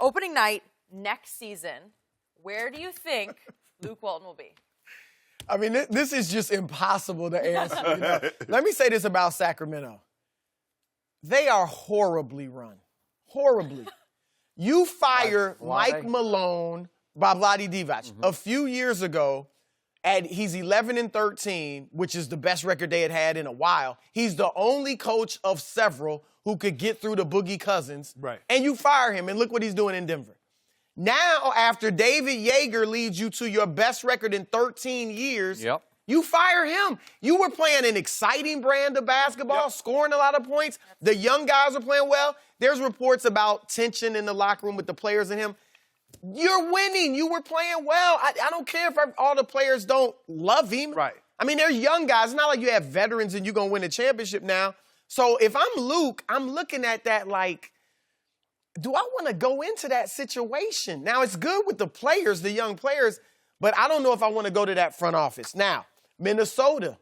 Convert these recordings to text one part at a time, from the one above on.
Opening night next season, where do you think Luke Walton will be? I mean, this is just impossible to answer. You know? Let me say this about Sacramento. They are horribly run. Horribly. You fire Mike Malone, Vlade Divac. A few years ago, he's 11-13, which is the best record they had in a while. He's the only coach of several who could get through the Boogie Cousins. Right. And you fire him, and look what he's doing in Denver. Now, after David Yeager leads you to your best record in 13 years, you fire him. You were playing an exciting brand of basketball, scoring a lot of points. The young guys are playing well. There's reports about tension in the locker room with the players and him. You're winning. You were playing well. I don't care if all the players don't love him. Right. I mean, they're young guys. It's not like you have veterans and you're going to win a championship now. So if I'm Luke, I'm looking at that like, do I want to go into that situation? Now, it's good with the players, the young players, but I don't know if I want to go to that front office. Now, Minnesota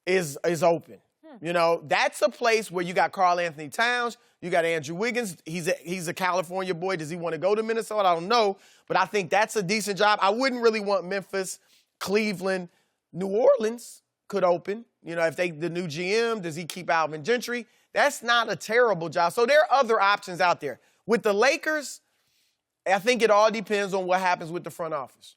is open. You know, that's a place where you got Karl Anthony Towns, you got Andrew Wiggins. He's a California boy. Does he want to go to Minnesota? I don't know, but I think that's a decent job. I wouldn't really want Memphis, Cleveland, New Orleans could open. You know, if the new GM, does he keep Alvin Gentry? That's not a terrible job. So there are other options out there. With the Lakers, I think it all depends on what happens with the front office.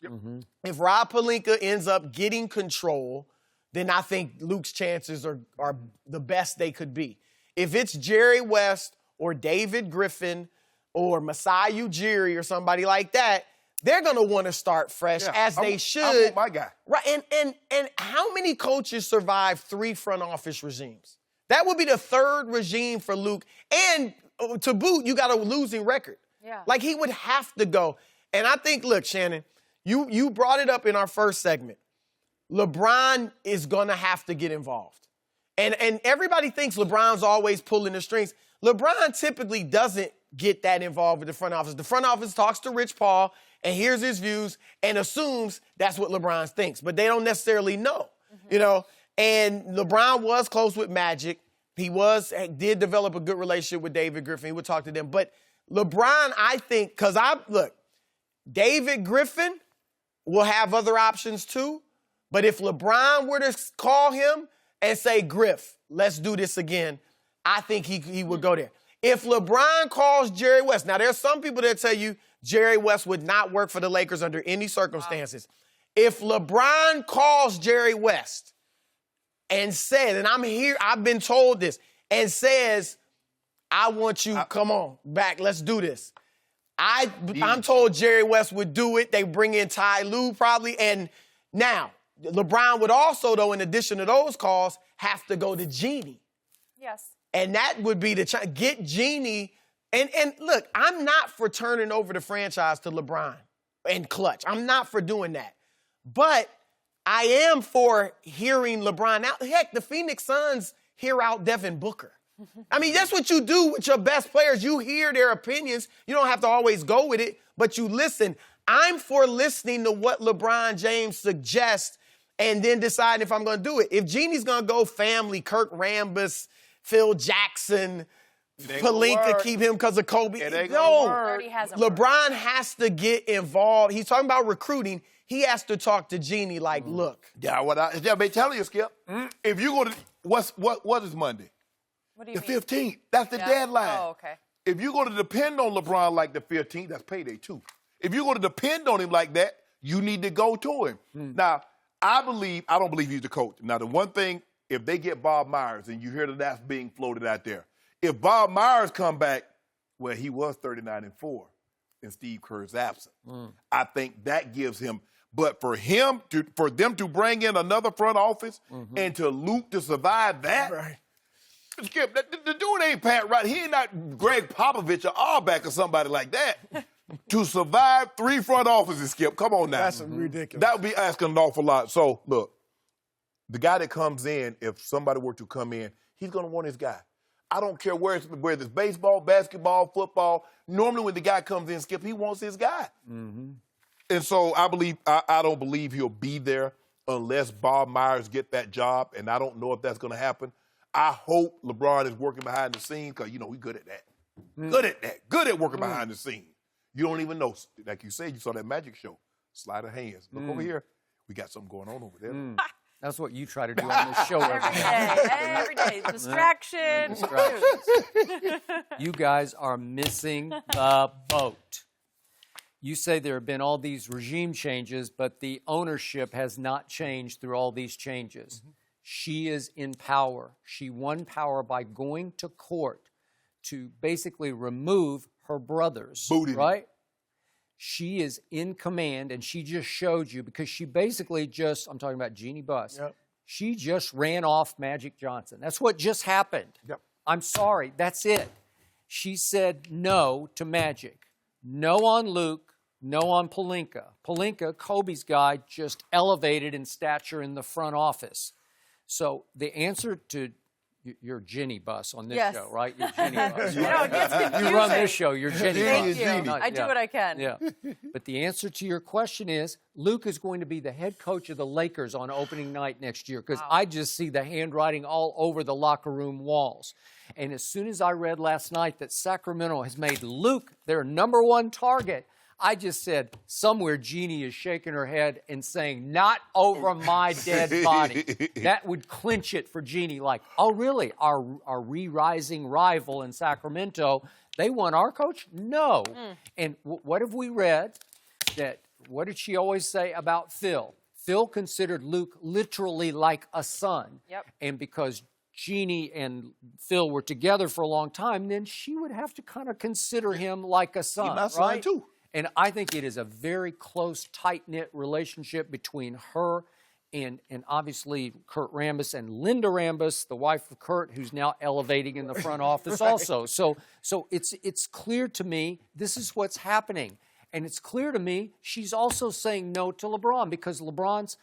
If Rob Pelinka ends up getting control, then I think Luke's chances are the best they could be. If it's Jerry West or David Griffin or Masai Ujiri or somebody like that, they're going to want to start fresh, as they should. I want my guy. Right, and how many coaches survive 3 front office regimes? That would be the 3rd regime for Luke. And to boot, you got a losing record. Yeah. Like, he would have to go. And I think, look, Shannon, you brought it up in our first segment. LeBron is going to have to get involved. And everybody thinks LeBron's always pulling the strings. LeBron typically doesn't get that involved with the front office. The front office talks to Rich Paul and hears his views and assumes that's what LeBron thinks. But they don't necessarily know, you know. And LeBron was close with Magic. He did develop a good relationship with David Griffin. He would talk to them. But LeBron, I think, look, David Griffin will have other options too. But if LeBron were to call him and say, Griff, let's do this again, I think he would go there. If LeBron calls Jerry West, now there's some people that tell you Jerry West would not work for the Lakers under any circumstances. If LeBron calls Jerry West and says, and I've been told this, and says, I want you, come on, back, let's do this. I'm told Jerry West would do it. They bring in Ty Lue probably. And now, LeBron would also, though, in addition to those calls, have to go to Jeannie. Yes. And that would be get Jeannie. And look, I'm not for turning over the franchise to LeBron and Clutch. I'm not for doing that. But I am for hearing LeBron out. Heck, the Phoenix Suns hear out Devin Booker. I mean, that's what you do with your best players. You hear their opinions. You don't have to always go with it, but you listen. I'm for listening to what LeBron James suggests and then deciding if I'm going to do it. If Jeannie's going to go family, Kirk Rambis, Phil Jackson, Pelinka, keep him because of Kobe. No, LeBron has to get involved. He's talking about recruiting. He has to talk to Jeannie like, look. Yeah, I've been telling you, Skip. If you go to, what is Monday? What do you the mean? 15th. That's the deadline. Oh, okay. If you're going to depend on LeBron like the 15th, that's payday too. If you're going to depend on him like that, you need to go to him. Now, I don't believe he's the coach. Now, the one thing, if they get Bob Myers, and you hear that that's being floated out there, if Bob Myers come back, well, he was 39-4 in Steve Kerr's absence. I think that gives him. But for them to bring in another front office and to Luke to survive that, Skip, the dude ain't Pat Riley. He ain't not Greg Popovich or Auerbach or somebody like that. To survive 3 front offices, Skip, come on now. That's ridiculous. That would be asking an awful lot. So, look, the guy that comes in, if somebody were to come in, he's going to want his guy. I don't care whether it's baseball, basketball, football. Normally when the guy comes in, Skip, he wants his guy. And so I don't believe he'll be there unless Bob Myers get that job, and I don't know if that's going to happen. I hope LeBron is working behind the scenes because, you know, he's good at that. Good at that. Good at working behind the scenes. You don't even know. Like you said, you saw that magic show. Sleight of hands. Look over here. We got something going on over there. That's what you try to do on this show every day. Every day. Distraction. You guys are missing the boat. You say there have been all these regime changes, but the ownership has not changed through all these changes. She is in power. She won power by going to court to basically remove her brothers, Booted. right? She is in command, and she just showed you, because she basically just, I'm talking about Jeannie Buss, she just ran off Magic Johnson. That's what just happened. Yep. I'm sorry, that's it. She said no to Magic. No on Luke, no on Pelinka. Pelinka, Kobe's guy, just elevated in stature in the front office. So the answer to you're Ginny Buss on this show, right? You're Ginny Buss. You know, it gets confusing. You run this show, you're Ginny Buss. Thank you. I do what I can. Yeah. But the answer to your question is Luke is going to be the head coach of the Lakers on opening night next year, because I just see the handwriting all over the locker room walls. And as soon as I read last night that Sacramento has made Luke their #1 target, I just said, somewhere Jeannie is shaking her head and saying, not over my dead body. That would clinch it for Jeannie. Like, oh, really? Our re-rising rival in Sacramento, they want our coach? No. And what have we read? What did she always say about Phil? Phil considered Luke literally like a son. Yep. And because Jeannie and Phil were together for a long time, then she would have to kind of consider him like a son, my son, right? too. And I think it is a very close, tight-knit relationship between her and obviously Kurt Rambis and Linda Rambis, the wife of Kurt, who's now elevating in the front office also. So it's clear to me this is what's happening. And it's clear to me she's also saying no to LeBron, because LeBron's,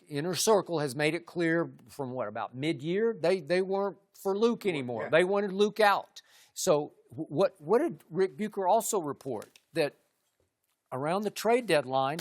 inner circle has made it clear from about mid-year, they weren't for Luke anymore. Yeah. They wanted Luke out. So what did Rick Bucher also report? That around the trade deadline,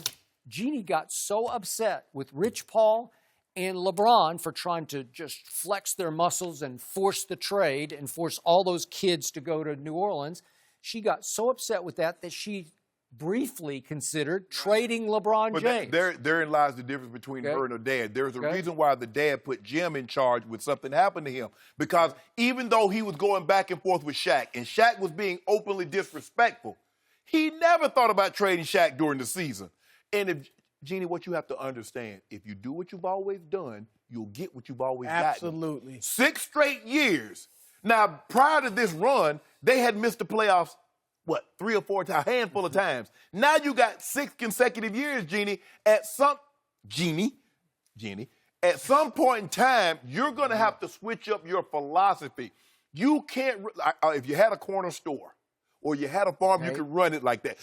Jeannie got so upset with Rich Paul and LeBron for trying to just flex their muscles and force the trade and force all those kids to go to New Orleans. She got so upset with that she briefly considered trading LeBron James. Therein lies the difference between her and her dad. There's a reason why the dad put Jim in charge when something happened to him. Because even though he was going back and forth with Shaq, and Shaq was being openly disrespectful, he never thought about trading Shaq during the season. And Jeannie, what you have to understand, if you do what you've always done, you'll get what you've always gotten. Absolutely. 6 straight years. Now, prior to this run, they had missed the playoffs 3 or 4 times, a handful of times. Now you got 6 consecutive years, Jeannie. At some point in time, you're going to have to switch up your philosophy. You can't, if you had a corner store or you had a farm, you could run it like that.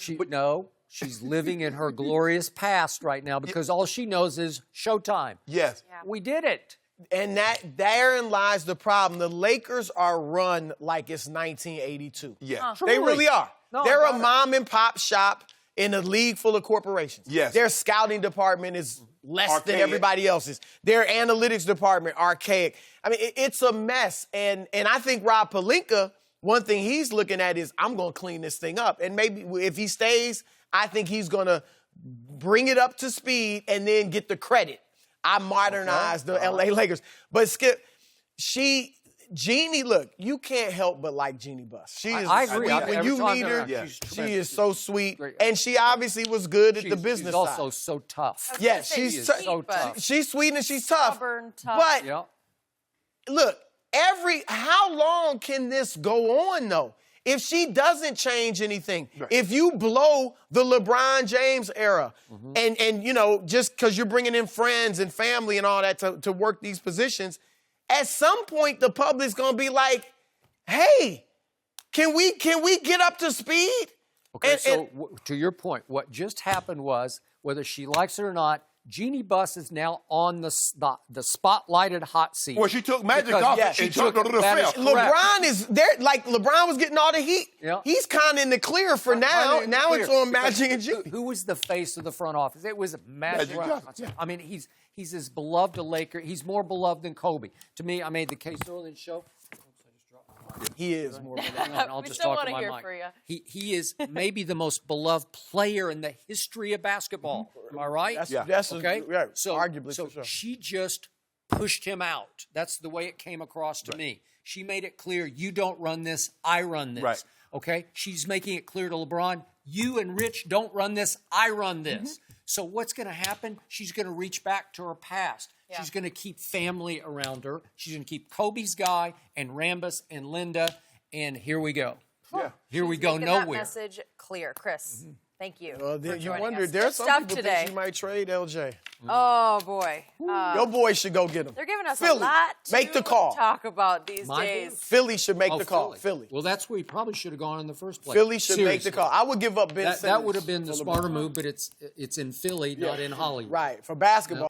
She's living in her glorious past right now, because all she knows is Showtime. Yes. Yeah. We did it. And therein lies the problem. The Lakers are run like it's 1982. Yeah. They really are. No, They're a mom and pop shop in a league full of corporations. Yes. Their scouting department is less Archaic. than everybody else's. Their analytics department, archaic. I mean, it's a mess. And I think Rob Pelinka, one thing he's looking at is, I'm going to clean this thing up. And maybe if he stays, I think he's going to bring it up to speed and then get the credit. I modernized the LA Lakers. But Skip, Jeannie, look, you can't help but like Jeannie Buss. She is I agree. sweet. When you meet her, she is so sweet. And she obviously was good at the business side. She's also so tough. Yes, she's so tough. She's sweet and she's tough. Stubborn, tough. But look, how long can this go on though? If she doesn't change anything, if you blow the LeBron James era, and just because you're bringing in friends and family and all that to work these positions, at some point the public's gonna be like, "Hey, can we get up to speed?" Okay, to your point, what just happened was, whether she likes it or not, Jeannie Buss is now on the spotlighted hot seat. Well, she took Magic off and took her to the field. LeBron is there. Like, LeBron was getting all the heat. Yeah. He's kind of in the clear for now. Now it's on Magic and Jeannie. Who was the face of the front office? It was Magic Johnson. Yeah. I mean, he's as beloved a Laker. He's more beloved than Kobe. To me, I made the case earlier in the show. He is more beloved. And I'll We just still talk to wanna my hear mic. for ya. He is maybe the most beloved player in the history of basketball. Am I right? That's Okay. so arguably so for sure. she just pushed him out. That's the way it came across to me. She made it clear, you don't run this, I run this. Right. Okay? She's making it clear to LeBron, you and Rich don't run this, I run this. So what's going to happen? She's going to reach back to her past. Yeah. She's going to keep family around her. She's going to keep Kobe's guy and Rambus and Linda. And here we go. Yeah. Here we go Making that nowhere. message clear. Chris, thank you. Well, for you joining wonder, us. there's Good some stuff people today. think she might trade LJ. Oh, boy. Your boys should go get him. They're giving us Philly, a lot to make the call. talk about these My days. boys? Philly should make the call. Philly. Philly. Well, that's where he probably should have gone in the first place. Philly should make the Seriously. call. I would give up Ben Simmons. That would have been the for smarter LeBron. move, but it's in Philly, not in Hollywood. Right, for basketball.